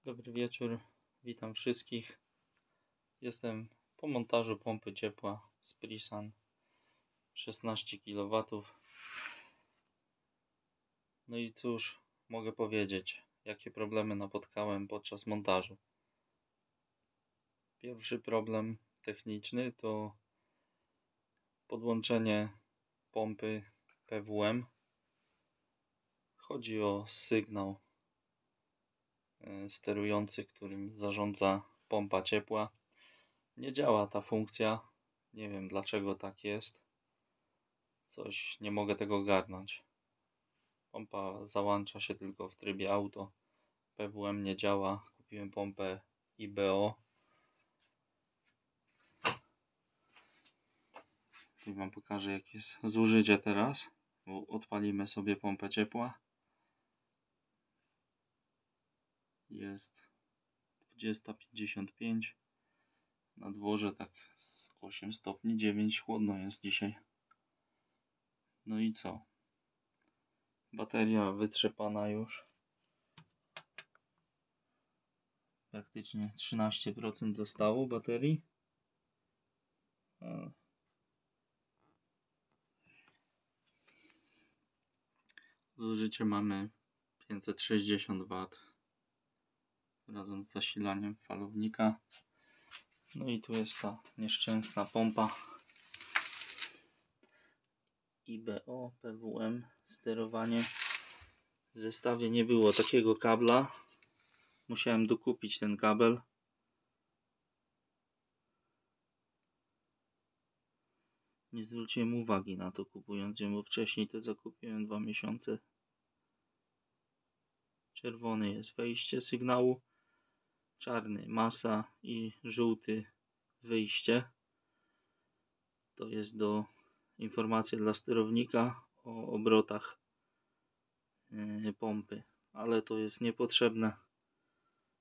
Dobry wieczór, witam wszystkich. Jestem po montażu pompy ciepła Sprisan 16 kW. No i cóż mogę powiedzieć, jakie problemy napotkałem podczas montażu. Pierwszy problem techniczny to podłączenie pompy PWM. Chodzi o sygnał sterujący, którym zarządza pompa ciepła. Nie działa ta funkcja. Nie wiem dlaczego tak jest. Nie mogę tego ogarnąć. Pompa załącza się tylko w trybie auto. PWM nie działa. Kupiłem pompę IBO. I wam pokażę, jakie jest zużycie teraz. Odpalimy sobie pompę ciepła. Jest 20:55. Na dworze tak z 8 stopni 9. Chłodno jest dzisiaj. No i co? Bateria wytrzepana już. Praktycznie 13% zostało baterii. Zużycie mamy 560 W razem z zasilaniem falownika. No i tu jest ta nieszczęsna pompa IBO PWM sterowanie. W zestawie nie było takiego kabla. Musiałem dokupić ten kabel. Nie zwróciłem uwagi na to kupując ją, bo wcześniej to zakupiłem 2 miesiące. Czerwony jest wejście sygnału, czarny masa i żółty wyjście. To jest informacja dla sterownika o obrotach pompy, ale to jest niepotrzebne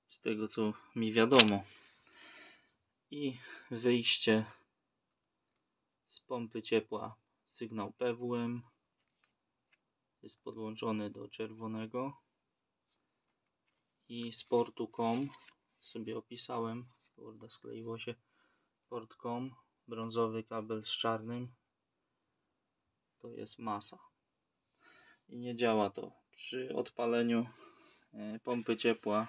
z tego co mi wiadomo. I wyjście z pompy ciepła, sygnał PWM jest podłączony do czerwonego i z portu COM sobie opisałem, kurde, skleiło się, port COM, brązowy kabel z czarnym, to jest masa i nie działa to. Przy odpaleniu pompy ciepła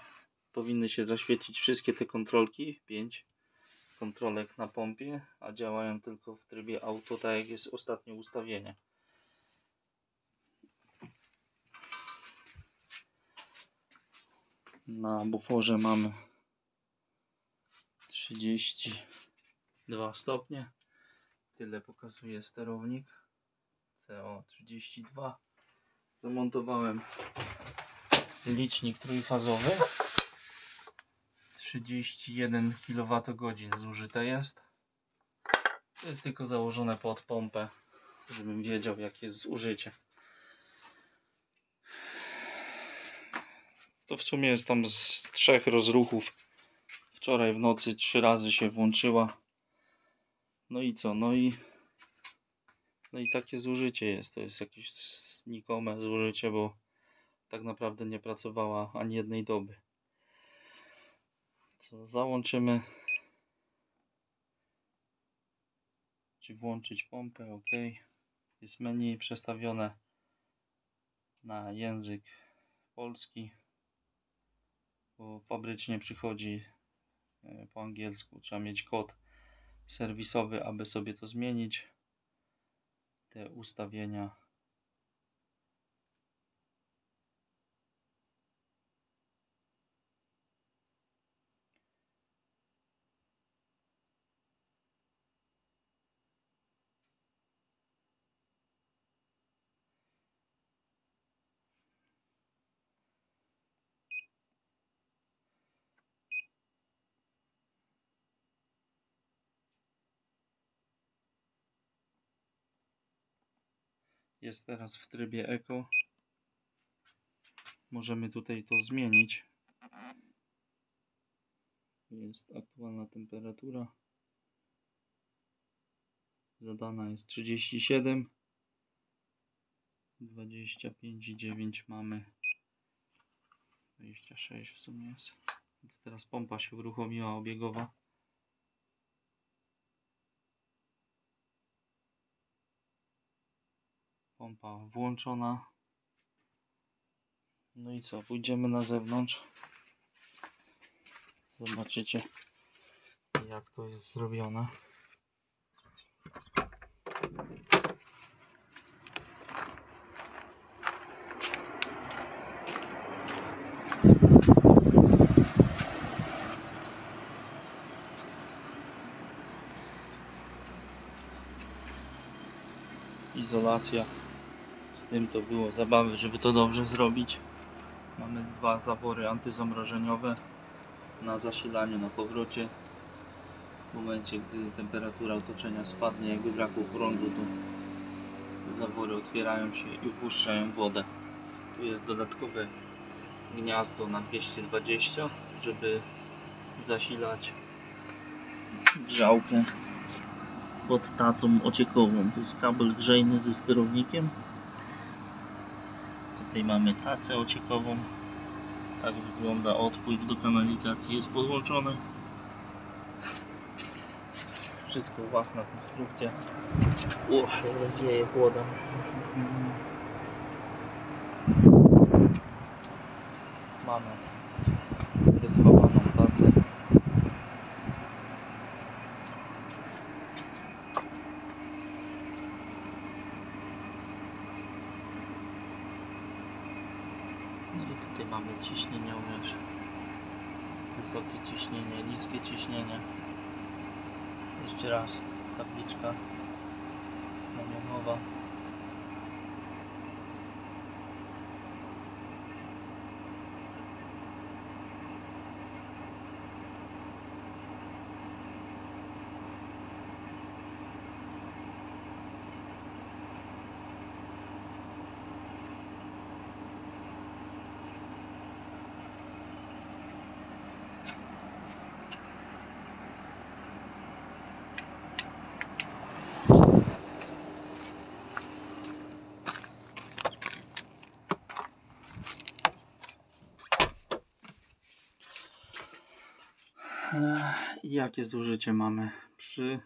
powinny się zaświecić wszystkie te kontrolki, 5 kontrolek na pompie, a działają tylko w trybie auto, tak jak jest ostatnie ustawienie. Na buforze mamy 32 stopnie. Tyle pokazuje sterownik. CO32. Zamontowałem licznik trójfazowy. 31 kWh zużyte jest. To jest tylko założone pod pompę, żebym wiedział, jakie jest zużycie. To w sumie jest tam z 3 rozruchów. Wczoraj w nocy 3 razy się włączyła. No i co? No i takie zużycie jest. To jest jakieś znikome zużycie, bo tak naprawdę nie pracowała ani jednej doby. Co? Załączymy. Czy włączyć pompę? OK. Jest menu przestawione na język polski, bo fabrycznie przychodzi po angielsku. Trzeba mieć kod serwisowy, aby sobie to zmienić. Te ustawienia. Jest teraz w trybie Eco. Możemy tutaj to zmienić. Jest aktualna temperatura. Zadana jest 37. 25,9 mamy. 26 w sumie jest. Teraz pompa się uruchomiła obiegowa. Pompa włączona. No i co? Pójdziemy na zewnątrz. Zobaczycie, jak to jest zrobione. Izolacja. Z tym to było zabawy, żeby to dobrze zrobić. Mamy dwa zawory antyzamrożeniowe na zasilaniu, na powrocie. W momencie, gdy temperatura otoczenia spadnie, jakby brakło prądu, to zawory otwierają się i upuszczają wodę. Tu jest dodatkowe gniazdo na 220, żeby zasilać grzałkę pod tacą ociekową. To jest kabel grzejny ze sterownikiem. Tutaj mamy tacę ociekową. Tak wygląda odpływ do kanalizacji. Jest podłączony. Wszystko własna konstrukcja. Ale wieje woda. Mamy wyspawaną tacę. No i tutaj mamy ciśnienie umiesz. Wysokie ciśnienie, niskie ciśnienie. Jeszcze raz tabliczka znamionowa. I jakie zużycie mamy przy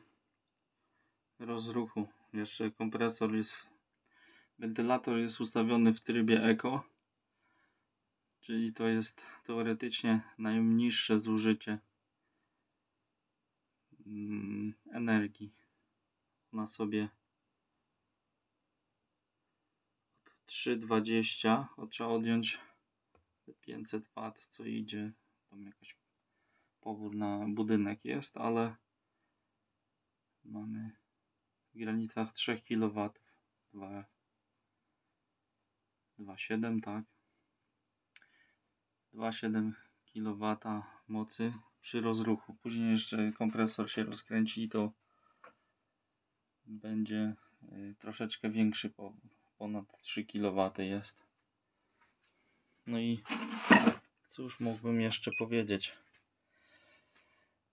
rozruchu? Jeszcze kompresor jest, wentylator jest ustawiony w trybie Eco, czyli to jest teoretycznie najniższe zużycie energii. Na sobie 3,20, trzeba odjąć 500 W, co idzie, tam jakaś powór na budynek jest, ale mamy w granicach 3 kW, 2,7, tak, 2,7 kW mocy przy rozruchu. Później jeszcze kompresor się rozkręci i to będzie troszeczkę większy powór, ponad 3 kW jest. No i cóż mógłbym jeszcze powiedzieć?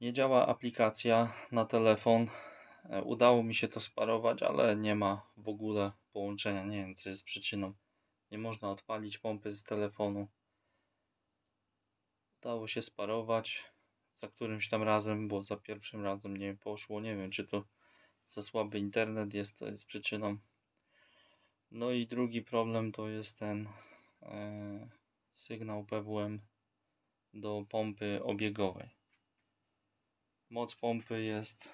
Nie działa aplikacja na telefon. Udało mi się to sparować, ale nie ma w ogóle połączenia. Nie wiem, co jest przyczyną. Nie można odpalić pompy z telefonu. Udało się sparować za którymś tam razem, bo za pierwszym razem nie poszło. Nie wiem, czy to za słaby internet jest, to jest przyczyną. No i drugi problem to jest ten sygnał PWM do pompy obiegowej. Moc pompy jest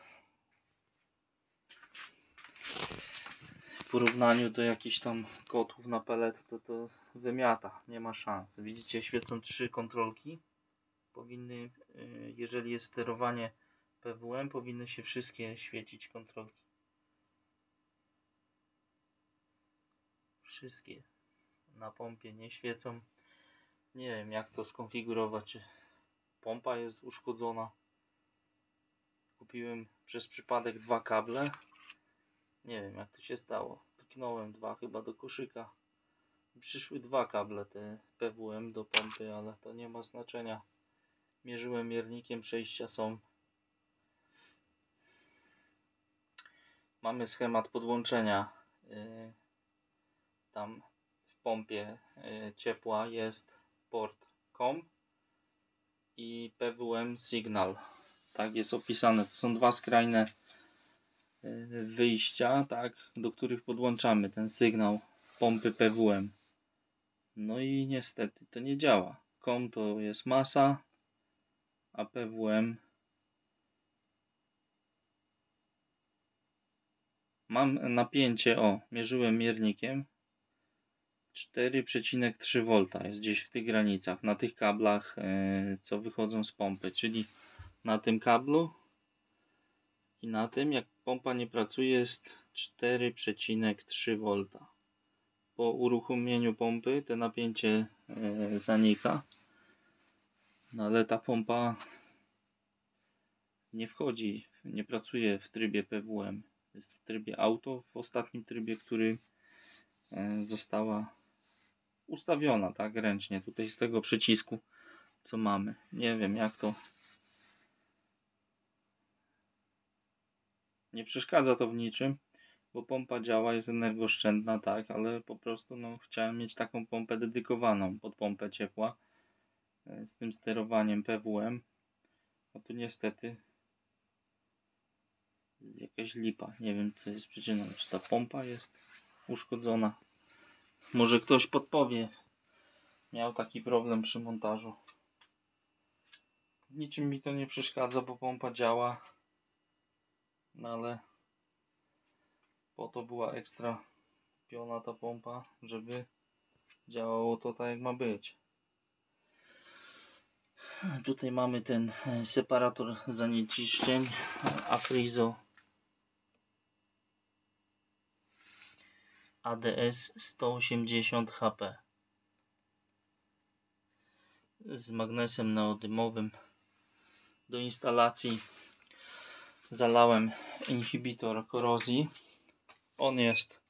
w porównaniu do jakichś tam kotłów na pelet, to wymiata, nie ma szans. Widzicie, świecą 3 kontrolki. Powinny, jeżeli jest sterowanie PWM, powinny się wszystkie świecić kontrolki. Wszystkie na pompie nie świecą. Nie wiem, jak to skonfigurować, czy pompa jest uszkodzona. Kupiłem przez przypadek 2 kable. Nie wiem, jak to się stało. Wknąłem 2 chyba do koszyka. Przyszły 2 kable te PWM do pompy, ale to nie ma znaczenia. Mierzyłem miernikiem, przejścia są. Mamy schemat podłączenia. Tam w pompie ciepła jest port COM i PWM Signal. Tak jest opisane. To są dwa skrajne wyjścia, tak, do których podłączamy ten sygnał pompy PWM. No i niestety to nie działa. COM to jest masa, a PWM mam napięcie, mierzyłem miernikiem 4,3 V, jest gdzieś w tych granicach, na tych kablach, co wychodzą z pompy, czyli na tym kablu i na tym, jak pompa nie pracuje, jest 4,3 V. Po uruchomieniu pompy to napięcie zanika, no ale ta pompa nie wchodzi, nie pracuje w trybie PWM, jest w trybie auto, w ostatnim trybie, który została ustawiona tak ręcznie tutaj z tego przycisku, co mamy. Nie wiem, jak to, nie przeszkadza to w niczym, bo pompa działa, jest energooszczędna, tak, ale po prostu chciałem mieć taką pompę dedykowaną pod pompę ciepła z tym sterowaniem PWM. No tu niestety jakaś lipa, nie wiem, co jest przyczyną, czy ta pompa jest uszkodzona. Może ktoś podpowie, miał taki problem przy montażu. Niczym mi to nie przeszkadza, bo pompa działa, no ale po to była ekstra kupiona ta pompa, żeby działało to tak, jak ma być. Tutaj mamy ten separator zanieczyszczeń Afrizo ADS 180 HP z magnesem neodymowym. Do instalacji zalałem inhibitor korozji. On jest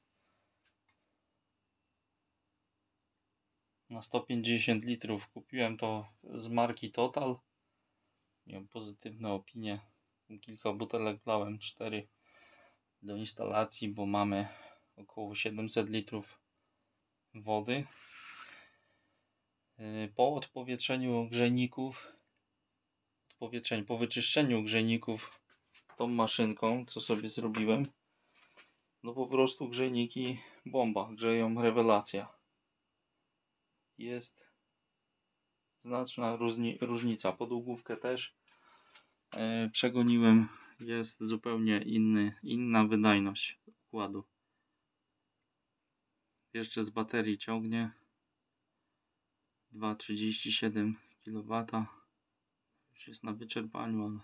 na 150 litrów. Kupiłem to z marki Total. Miałem pozytywne opinie. Kilka butelek wlałem, 4 do instalacji, bo mamy około 700 litrów wody. Po odpowietrzeniu grzejników, po wyczyszczeniu grzejników tą maszynką, co sobie zrobiłem, no po prostu grzejniki bomba, grzeją rewelacja. Jest znaczna różnica. Podłogówkę też przegoniłem, jest zupełnie inna wydajność układu. Jeszcze z baterii ciągnie 2,37 kW. Już jest na wyczerpaniu, ale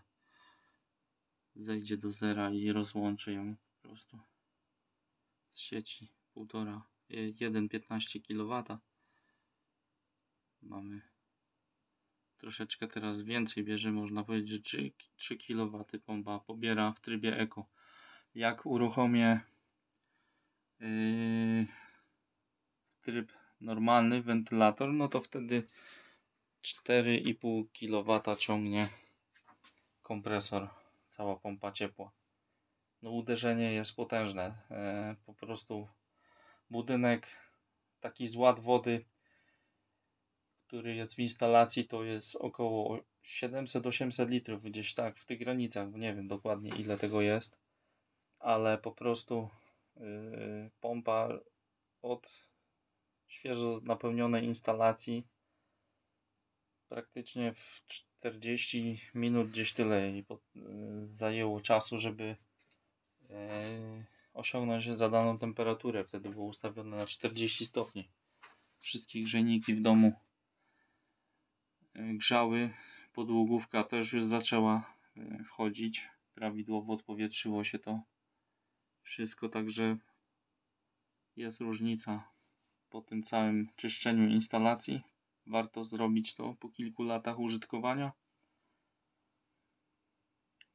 zejdzie do zera i rozłączę ją po prostu z sieci 1,15 kW. Mamy troszeczkę teraz więcej bierze, można powiedzieć, że 3 kW pompa pobiera w trybie Eco. Jak uruchomię tryb normalny, wentylator, no to wtedy 4,5 kW ciągnie kompresor, cała pompa ciepła. No uderzenie jest potężne, po prostu budynek, taki zład wody, który jest w instalacji, to jest około 700-800 litrów, gdzieś tak w tych granicach, nie wiem dokładnie ile tego jest, ale po prostu pompa od świeżo napełnionej instalacji praktycznie w 40 minut gdzieś tyle jej zajęło czasu, żeby osiągnąć zadaną temperaturę. Wtedy było ustawione na 40 stopni. Wszystkie grzejniki w domu grzały, podłogówka też już zaczęła wchodzić, prawidłowo odpowietrzyło się to wszystko, także jest różnica po tym całym czyszczeniu instalacji. Warto zrobić to po kilku latach użytkowania.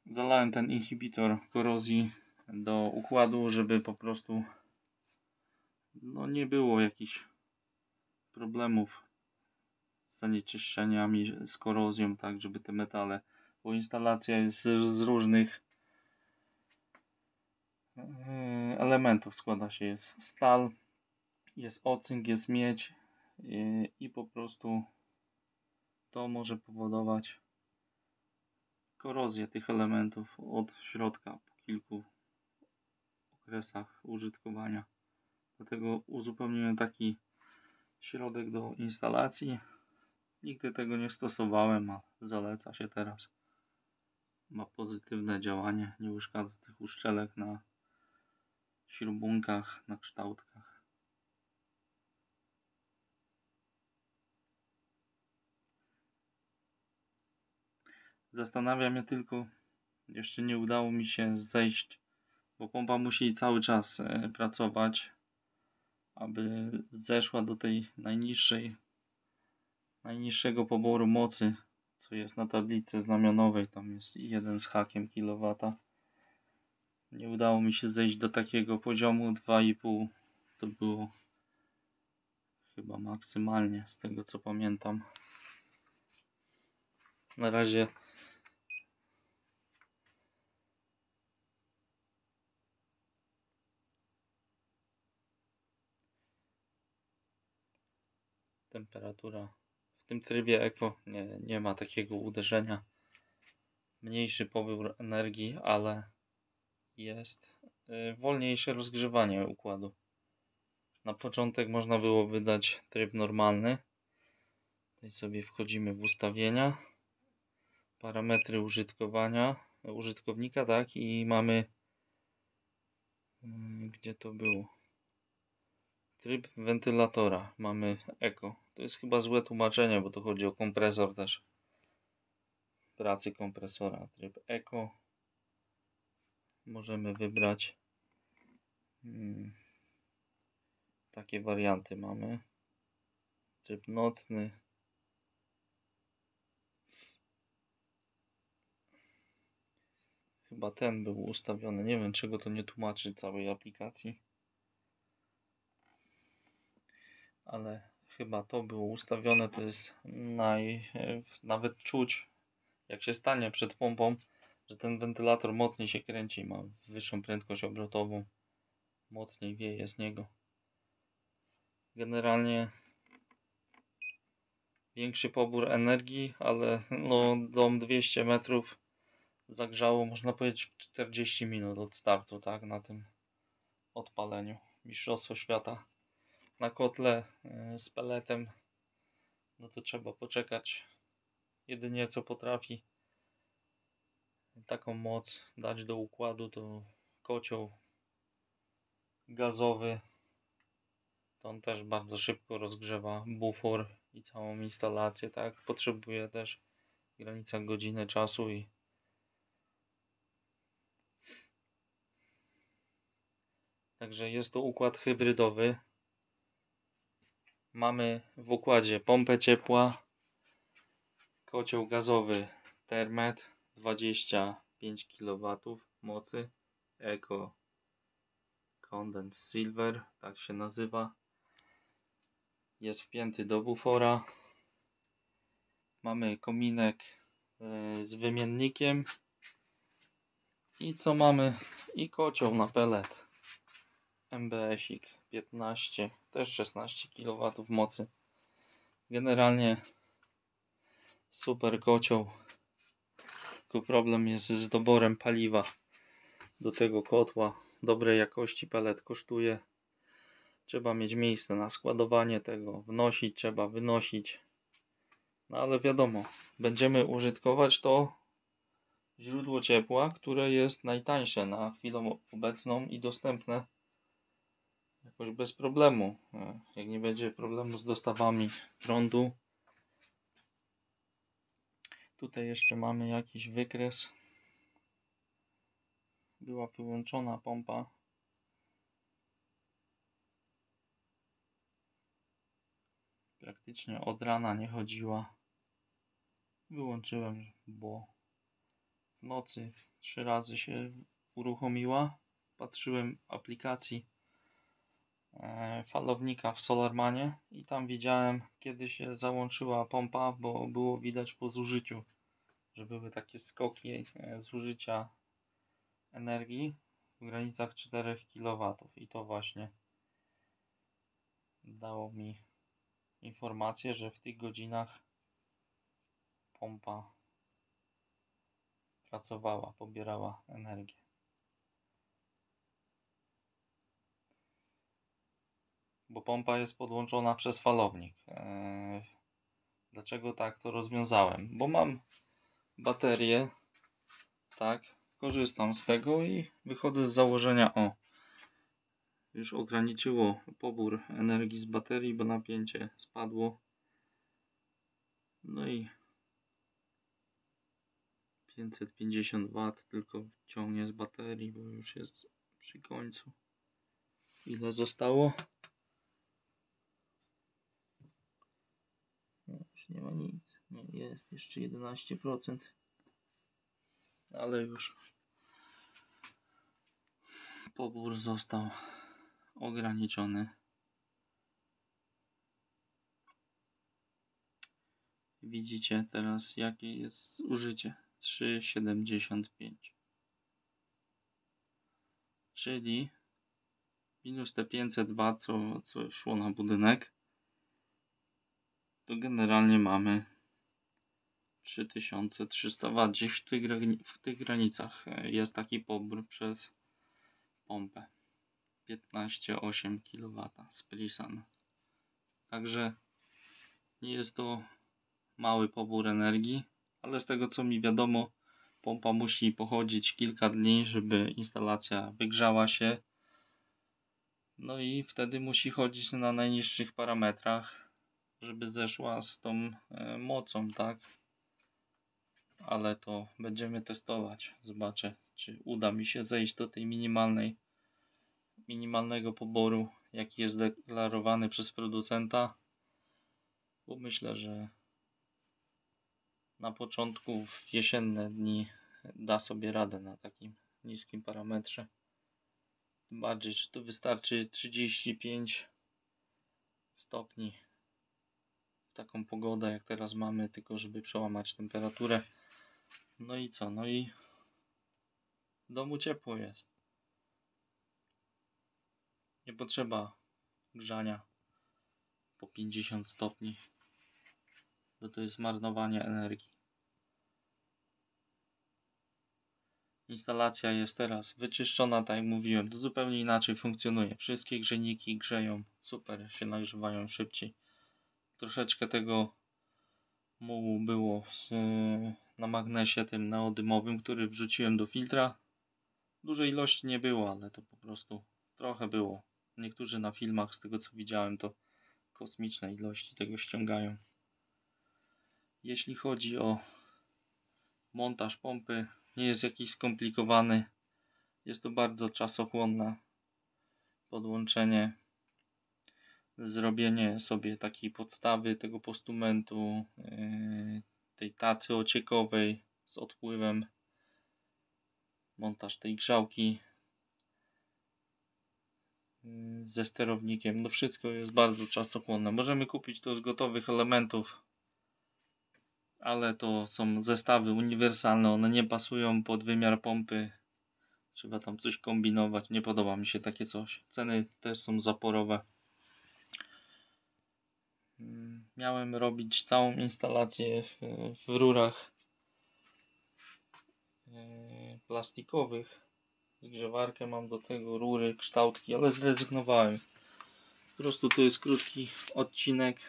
Zalałem ten inhibitor korozji do układu, żeby po prostu nie było jakichś problemów z zanieczyszczeniami, z korozją, tak żeby te metale, bo instalacja jest z różnych elementów, składa się, jest stal, jest ocynk, jest miedź i po prostu to może powodować korozję tych elementów od środka po kilku okresach użytkowania. Dlatego uzupełniłem taki środek do instalacji. Nigdy tego nie stosowałem, a zaleca się teraz. Ma pozytywne działanie, nie uszkadza tych uszczelek na śrubunkach, na kształtkach. Zastanawia mnie tylko, jeszcze nie udało mi się zejść, bo pompa musi cały czas pracować, aby zeszła do tej najniższego poboru mocy, co jest na tablicy znamionowej. Tam jest 1 z hakiem kW. Nie udało mi się zejść do takiego poziomu. 2,5 to było chyba maksymalnie, z tego co pamiętam. Na razie temperatura w tym trybie Eco nie ma takiego uderzenia. Mniejszy pobór energii, ale jest wolniejsze rozgrzewanie układu. Na początek można byłoby dać tryb normalny. Tutaj sobie wchodzimy w ustawienia, parametry użytkownika, tak, i mamy, gdzie to było, tryb wentylatora, mamy Eco. To jest chyba złe tłumaczenie, bo to chodzi o kompresor też, pracy kompresora. Tryb Eco możemy wybrać, takie warianty mamy. Tryb nocny, chyba ten był ustawiony, nie wiem czego to nie tłumaczy całej aplikacji, ale chyba to było ustawione. To jest nawet czuć, jak się stanie przed pompą, że ten wentylator mocniej się kręci, ma wyższą prędkość obrotową, mocniej wieje z niego. Generalnie większy pobór energii, ale no, dom 200 metrów zagrzało, można powiedzieć, w 40 minut od startu, tak, na tym odpaleniu. Mistrzostwo świata. Na kotle z peletem, no to trzeba poczekać. Jedynie co potrafi taką moc dać do układu, to kocioł gazowy. To on też bardzo szybko rozgrzewa bufor i całą instalację, tak. Potrzebuje też w granicach godziny czasu i także jest to układ hybrydowy. Mamy w układzie pompę ciepła, kocioł gazowy Thermet 25 kW mocy, Eco Condensed Silver, tak się nazywa. Jest wpięty do bufora. Mamy kominek z wymiennikiem. I co mamy? I kocioł na pelet. MBS-ik 15, też 16 kW mocy. Generalnie super kocioł. Tylko problem jest z doborem paliwa do tego kotła. Dobrej jakości pelet kosztuje. Trzeba mieć miejsce na składowanie tego. Wnosić trzeba, wynosić. No ale wiadomo, będziemy użytkować to źródło ciepła, które jest najtańsze na chwilę obecną i dostępne jakoś bez problemu. Jak nie będzie problemu z dostawami prądu. Tutaj jeszcze mamy jakiś wykres. Była wyłączona pompa. Praktycznie od rana nie chodziła. Wyłączyłem, bo w nocy 3 razy się uruchomiła. Patrzyłem aplikacji falownika w Solarmanie i tam widziałem, kiedy się załączyła pompa, bo było widać po zużyciu, że były takie skoki zużycia energii w granicach 4 kW i to właśnie dało mi informację, że w tych godzinach pompa pracowała, pobierała energię. Bo pompa jest podłączona przez falownik. Dlaczego tak to rozwiązałem? Bo mam baterię, tak, korzystam z tego i wychodzę z założenia, już ograniczyło pobór energii z baterii, bo napięcie spadło. No i 550 W tylko ciągnie z baterii, bo już jest przy końcu. Ile zostało? No, już nie ma nic. Nie, jest jeszcze 11%. Ale już pobór został ograniczony. Widzicie teraz, jakie jest zużycie. 3,75. Czyli minus te 500 W, co szło na budynek, to generalnie mamy 3300 W. Gdzieś w tych granicach jest taki pobór przez pompę. 15,8 kW z Prisan. Także nie jest to mały pobór energii, ale z tego co mi wiadomo, pompa musi pochodzić kilka dni, żeby instalacja wygrzała się. No i wtedy musi chodzić na najniższych parametrach, żeby zeszła z tą mocą, tak? Ale to będziemy testować. Zobaczę, czy uda mi się zejść do tej minimalnego poboru, jaki jest deklarowany przez producenta. Bo myślę, że na początku w jesienne dni da sobie radę na takim niskim parametrze. Tym bardziej, że to wystarczy 35 stopni w taką pogodę jak teraz mamy, tylko żeby przełamać temperaturę. No i co? No i w domu ciepło jest. Nie potrzeba grzania po 50 stopni, bo to jest marnowanie energii. Instalacja jest teraz wyczyszczona, tak jak mówiłem, to zupełnie inaczej funkcjonuje. Wszystkie grzejniki grzeją, super się nagrzewają szybciej. Troszeczkę tego mułu było na magnesie tym neodymowym, który wrzuciłem do filtra. Dużej ilości nie było, ale to po prostu trochę było. Niektórzy na filmach, z tego co widziałem, to kosmiczne ilości tego ściągają. Jeśli chodzi o montaż pompy, nie jest jakiś skomplikowany. Jest to bardzo czasochłonne podłączenie, zrobienie sobie takiej podstawy tego postumentu, tej tacy ociekowej z odpływem, montaż tej grzałki ze sterownikiem. No wszystko jest bardzo czasochłonne. Możemy kupić to z gotowych elementów, ale to są zestawy uniwersalne, one nie pasują pod wymiar pompy. Trzeba tam coś kombinować. Nie podoba mi się takie coś. Ceny też są zaporowe. Miałem robić całą instalację w rurach plastikowych. Zgrzewarkę mam do tego, rury, kształtki, ale zrezygnowałem. Po prostu to jest krótki odcinek.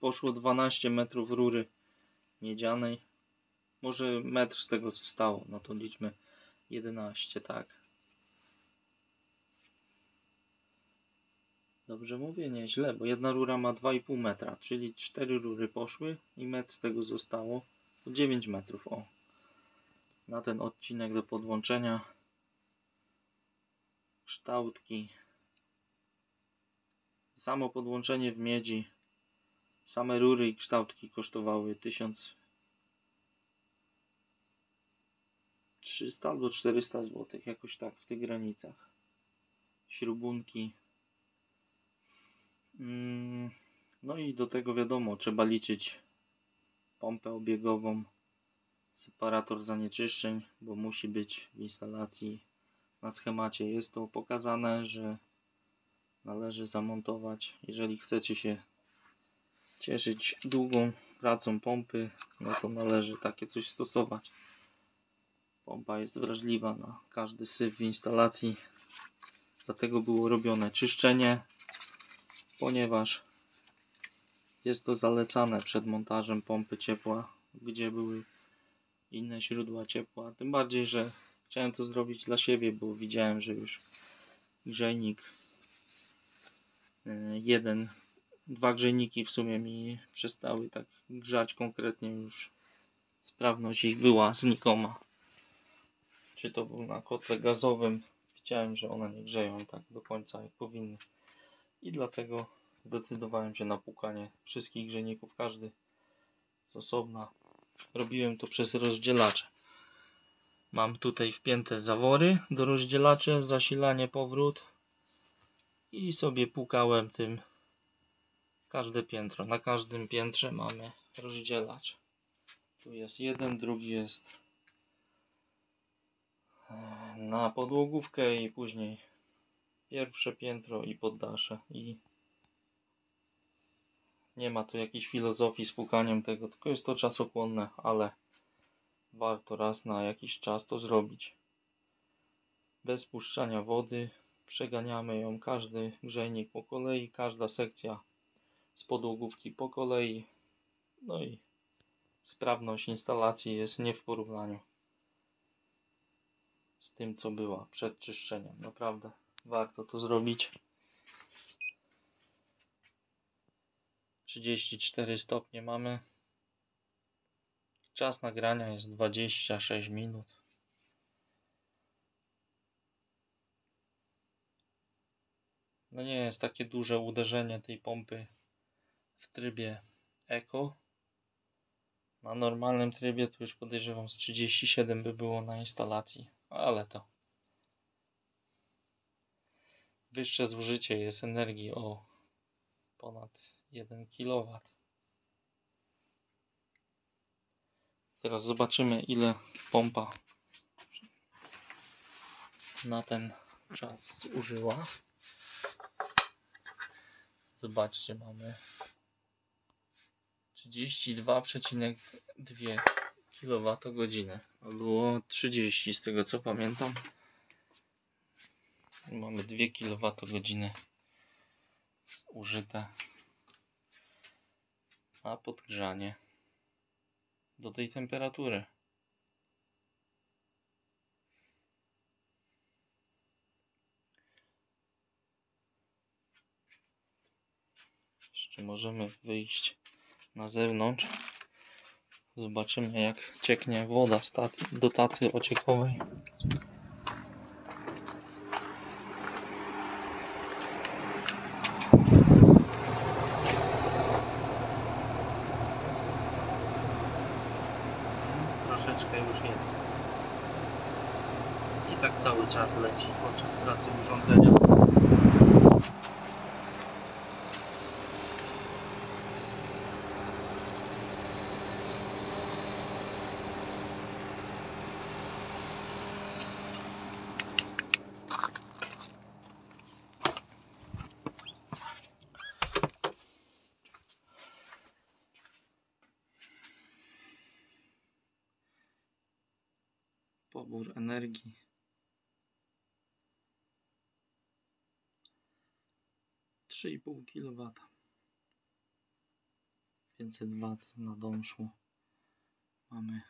Poszło 12 metrów rury miedzianej. Może metr z tego zostało. No to liczmy 11, tak. Dobrze mówię? Nie, źle, bo jedna rura ma 2,5 metra, czyli 4 rury poszły i metr z tego zostało. To 9 metrów, na ten odcinek do podłączenia. Kształtki. Samo podłączenie w miedzi, same rury i kształtki kosztowały 1300 albo 400 zł, jakoś tak w tych granicach. Śrubunki. No i do tego wiadomo, trzeba liczyć pompę obiegową, separator zanieczyszczeń, bo musi być w instalacji. Na schemacie jest to pokazane, że należy zamontować, jeżeli chcecie się cieszyć długą pracą pompy, no to należy takie coś stosować. Pompa jest wrażliwa na każdy syf w instalacji, dlatego było robione czyszczenie, ponieważ jest to zalecane przed montażem pompy ciepła, gdzie były inne źródła ciepła. Tym bardziej, że chciałem to zrobić dla siebie, bo widziałem, że już grzejnik dwa grzejniki w sumie mi przestały tak grzać konkretnie, już sprawność ich była znikoma. Czy to był na kotle gazowym, widziałem, że one nie grzeją tak do końca jak powinny. I dlatego zdecydowałem się na płukanie wszystkich grzejników, każdy z osobna. Robiłem to przez rozdzielacze. Mam tutaj wpięte zawory do rozdzielaczy, zasilanie, powrót i sobie płukałem tym każde piętro. Na każdym piętrze mamy rozdzielacz. Tu jest jeden, drugi jest na podłogówkę i później pierwsze piętro i poddasze. I nie ma tu jakiejś filozofii z płukaniem tego, tylko jest to czasochłonne, ale warto raz na jakiś czas to zrobić. Bez puszczania wody przeganiamy ją, każdy grzejnik po kolei, każda sekcja z podłogówki po kolei. No i sprawność instalacji jest nie w porównaniu z tym, co była przed czyszczeniem. Naprawdę warto to zrobić. 34 stopnie mamy. Czas nagrania jest 26 minut. No nie jest takie duże uderzenie tej pompy w trybie Eco. Na normalnym trybie to już podejrzewam z 37 by było na instalacji, ale to wyższe zużycie jest energii o ponad 1 kW. Teraz zobaczymy, ile pompa na ten czas zużyła. Zobaczcie, mamy 32,2 kWh. Było 30 z tego co pamiętam. Mamy 2 kWh użyte na podgrzanie do tej temperatury. Jeszcze możemy wyjść na zewnątrz. Zobaczymy, jak cieknie woda do tacy ociekowej. Troszeczkę już jest. I tak cały czas leci podczas pracy urządzenia. Pobór energii 3,5 kW. 500 W na dom szło. Mamy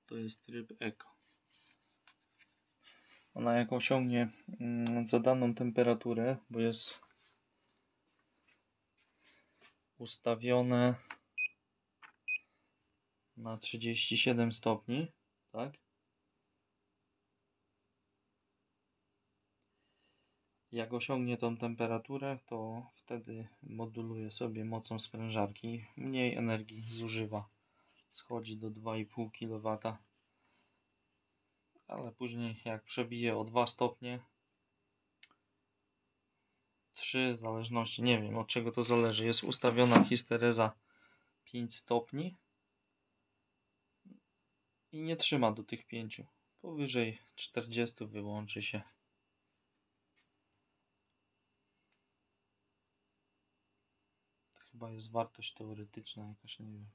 to jest tryb Eco. Ona jak osiągnie zadaną temperaturę, bo jest ustawione na 37 stopni, tak? Jak osiągnie tą temperaturę, to wtedy moduluje sobie mocą sprężarki. Mniej energii zużywa. Schodzi do 2,5 kW. Ale później jak przebije o 2 stopnie, 3 w zależności, nie wiem od czego to zależy. Jest ustawiona histereza 5 stopni i nie trzyma do tych 5. Powyżej 40 wyłączy się. chyba jest wartość teoretyczna jakaś, nie wiem.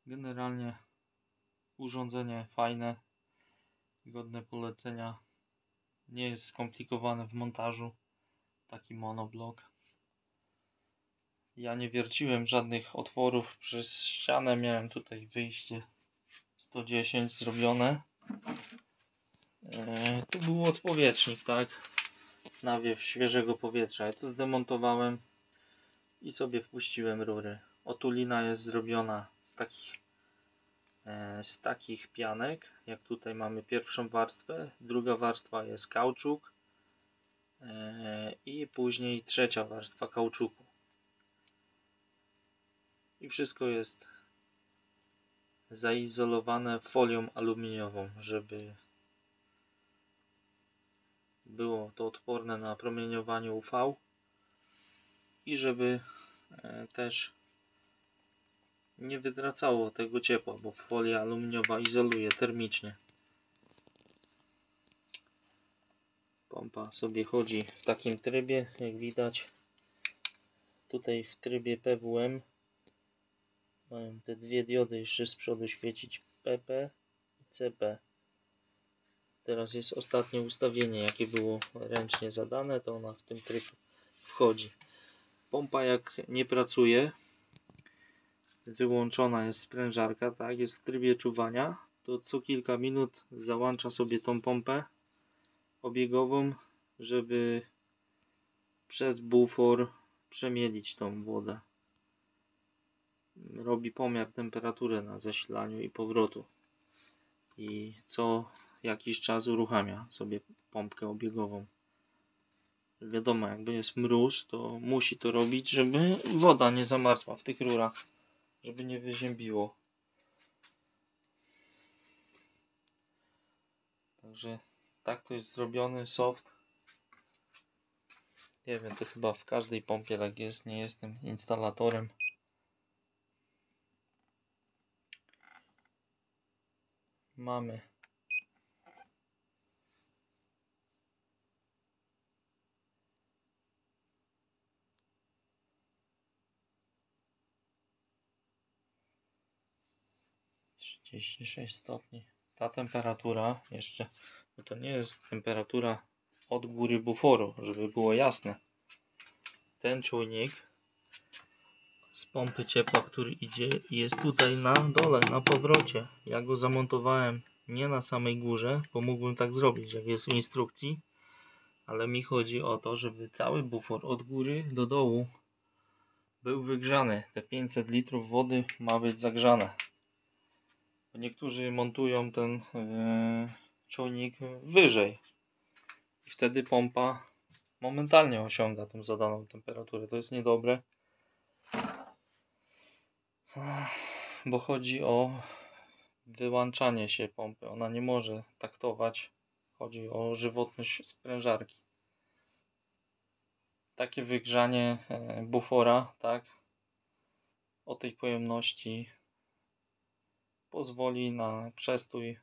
Generalnie urządzenie fajne, godne polecenia. Nie jest skomplikowane w montażu. Taki monoblok. Ja nie wierciłem żadnych otworów przez ścianę. Miałem tutaj wyjście 110 zrobione. Tu był odpowietrznik, tak? Nawiew świeżego powietrza. Ja to zdemontowałem i sobie wpuściłem rury. Otulina jest zrobiona z takich pianek. Jak tutaj mamy pierwszą warstwę, druga warstwa jest kauczuk i później trzecia warstwa kauczuku. I wszystko jest zaizolowane folią aluminiową, żeby było to odporne na promieniowanie UV i żeby też nie wytracało tego ciepła, bo folia aluminiowa izoluje termicznie. Pompa sobie chodzi w takim trybie, jak widać. Tutaj w trybie PWM mają te dwie diody jeszcze z przodu świecić, PP i CP. Teraz jest ostatnie ustawienie, jakie było ręcznie zadane, to ona w tym tryb wchodzi. Pompa jak nie pracuje, wyłączona jest sprężarka, tak, jest w trybie czuwania, to co kilka minut załącza sobie tą pompę obiegową, żeby przez bufor przemielić tą wodę. Robi pomiar temperatury na zasilaniu i powrotu i co jakiś czas uruchamia sobie pompkę obiegową. Wiadomo, jakby jest mróz, to musi to robić, żeby woda nie zamarzła w tych rurach, żeby nie wyziębiło. Także tak to jest zrobiony soft. Nie wiem, to chyba w każdej pompie tak jest, nie jestem instalatorem. Mamy (36 stopni). Ta temperatura jeszcze, no to nie jest temperatura od góry buforu, żeby było jasne. Ten czujnik z pompy ciepła, który idzie, jest tutaj na dole, na powrocie. Ja go zamontowałem nie na samej górze, bo mógłbym tak zrobić, jak jest w instrukcji, ale mi chodzi o to, żeby cały bufor od góry do dołu był wygrzany. Te 500 litrów wody ma być zagrzane. Niektórzy montują ten czujnik wyżej i wtedy pompa momentalnie osiąga tą zadaną temperaturę. To jest niedobre, bo chodzi o wyłączanie się pompy. Ona nie może taktować. Chodzi o żywotność sprężarki. Takie wygrzanie bufora, tak, o tej pojemności pozwoli na przestój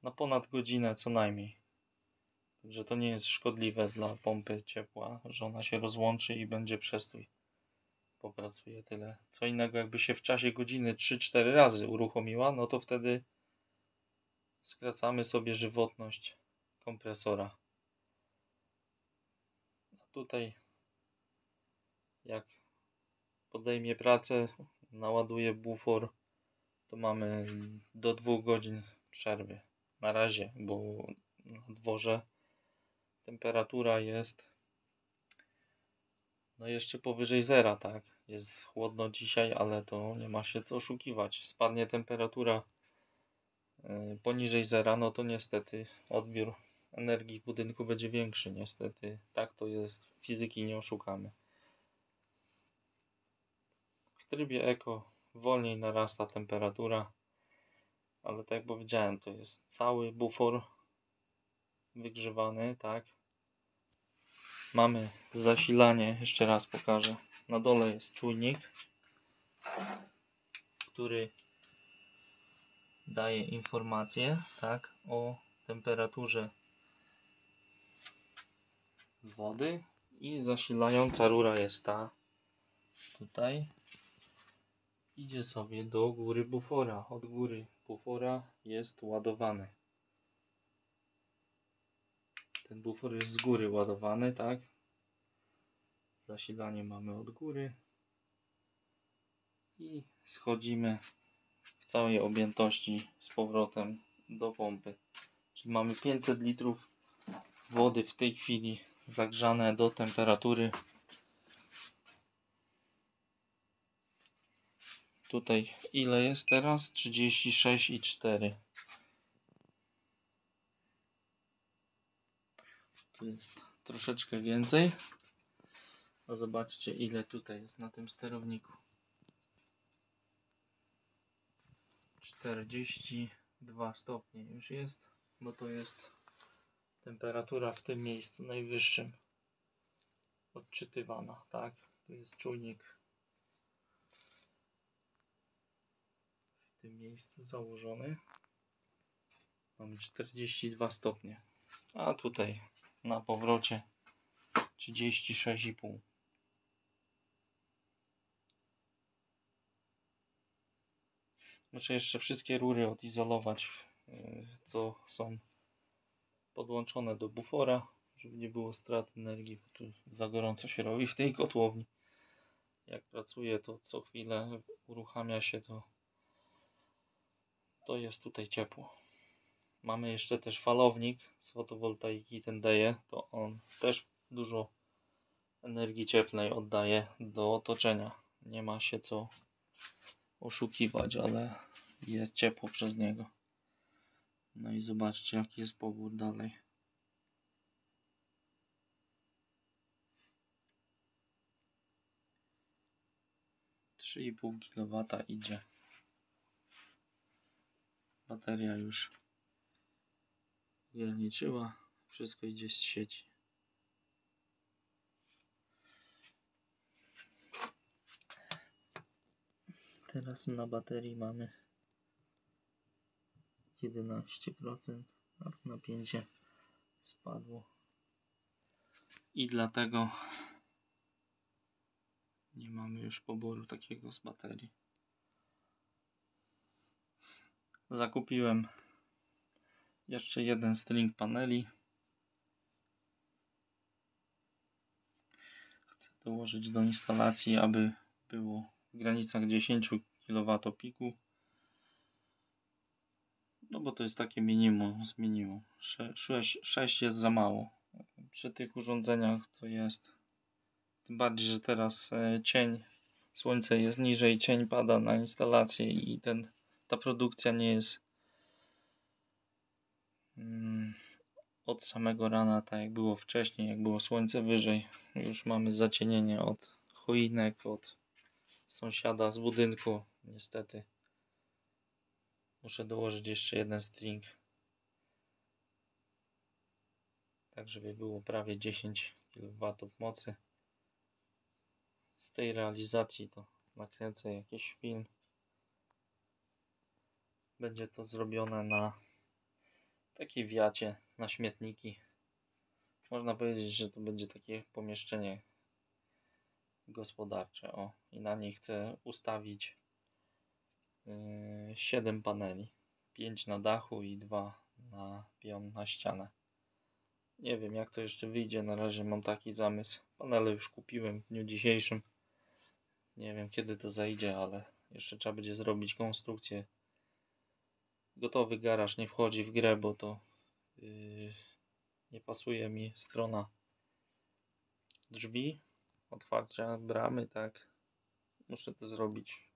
na ponad godzinę co najmniej. Także to nie jest szkodliwe dla pompy ciepła, że ona się rozłączy i będzie przestój. Popracuje tyle. Co innego, jakby się w czasie godziny 3-4 razy uruchomiła, no to wtedy skracamy sobie żywotność kompresora. A tutaj jak podejmie pracę, naładuje bufor, to mamy do 2 godzin przerwy. Na razie, bo na dworze temperatura jest no jeszcze powyżej zera, tak? Jest chłodno dzisiaj, ale to nie ma się co oszukiwać. Spadnie temperatura poniżej zera, no to niestety odbiór energii w budynku będzie większy. Niestety tak to jest. Fizyki nie oszukamy. W trybie Eco wolniej narasta temperatura, ale tak jak powiedziałem, to jest cały bufor wygrzewany, tak? Mamy zasilanie, jeszcze raz pokażę. Na dole jest czujnik, który daje informację, tak, o temperaturze wody i zasilająca rura jest ta tutaj. Idzie sobie do góry bufora. Od góry bufora jest ładowany. Ten bufor jest z góry ładowany, tak? Zasilanie mamy od góry. I schodzimy w całej objętości z powrotem do pompy. Czyli mamy 500 litrów wody w tej chwili zagrzane do temperatury. Tutaj ile jest teraz? 36,4. Tu jest troszeczkę więcej. A zobaczcie ile tutaj jest na tym sterowniku. 42 stopnie już jest, bo to jest temperatura w tym miejscu najwyższym odczytywana, tak? Tu jest czujnik w tym miejscu założony. Mamy 42 stopnie, a tutaj na powrocie 36,5. Muszę jeszcze wszystkie rury odizolować, co są podłączone do bufora, żeby nie było strat energii, bo tu za gorąco się robi w tej kotłowni. Jak pracuje, to co chwilę uruchamia się to jest tutaj ciepło. Mamy jeszcze też falownik z fotowoltaiki, ten daje, to on też dużo energii cieplnej oddaje do otoczenia. Nie ma się co oszukiwać, ale jest ciepło przez niego. No i zobaczcie jaki jest pobór dalej. Trzy 3,5 kW idzie. Bateria już ograniczyła. Wszystko idzie z sieci. Teraz na baterii mamy 11%, a napięcie spadło. I dlatego nie mamy już poboru takiego z baterii. Zakupiłem jeszcze jeden string paneli. Chcę dołożyć do instalacji, aby było w granicach 10 kW piku. No bo to jest takie minimum z minimum. 6 jest za mało. Przy tych urządzeniach co jest. Tym bardziej, że teraz cień, słońce jest niżej, cień pada na instalację i ta produkcja nie jest od samego rana, tak jak było wcześniej, jak było słońce wyżej. Już mamy zacienienie od choinek, od sąsiada z budynku. Niestety muszę dołożyć jeszcze jeden string, tak żeby było prawie 10 kW mocy. Z tej realizacji to nakręcę jakiś film. Będzie to zrobione na takiej wiacie, na śmietniki. Można powiedzieć, że to będzie takie pomieszczenie gospodarcze. O, i na niej chcę ustawić 7 paneli. 5 na dachu i 2 na pion na ścianę. Nie wiem jak to jeszcze wyjdzie, na razie mam taki zamysł. Panele już kupiłem w dniu dzisiejszym. Nie wiem kiedy to zajdzie, ale jeszcze trzeba będzie zrobić konstrukcję. Gotowy garaż nie wchodzi w grę, bo to nie pasuje mi strona drzwi, otwarcia bramy, tak. Muszę to zrobić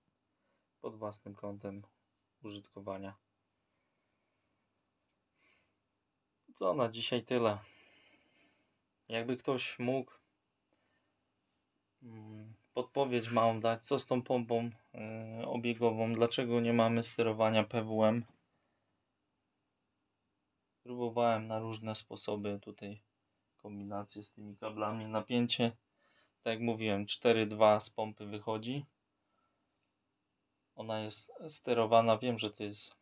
pod własnym kątem użytkowania. Co na dzisiaj tyle. Jakby ktoś mógł podpowiedź małą dać, co z tą pompą obiegową, dlaczego nie mamy sterowania PWM. Próbowałem na różne sposoby tutaj kombinacje z tymi kablami, napięcie, tak jak mówiłem, 4,2 z pompy wychodzi. Ona jest sterowana, wiem, że to jest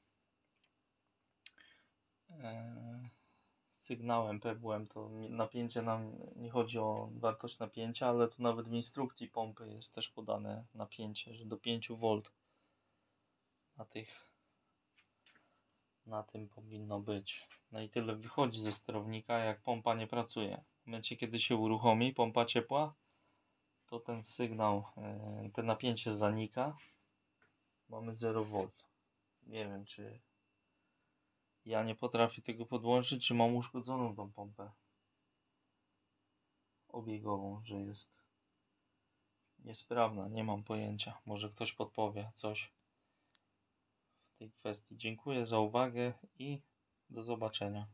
sygnałem PWM, to napięcie nam nie chodzi o wartość napięcia, ale tu nawet w instrukcji pompy jest też podane napięcie, że do 5 V na tym powinno być. No i tyle wychodzi ze sterownika, jak pompa nie pracuje. W momencie, kiedy się uruchomi pompa ciepła, to ten sygnał, to napięcie zanika. Mamy 0 V. Nie wiem, czy ja nie potrafię tego podłączyć, czy mam uszkodzoną tą pompę obiegową, że jest niesprawna. Nie mam pojęcia. Może ktoś podpowie coś w tej kwestii. Dziękuję za uwagę i do zobaczenia.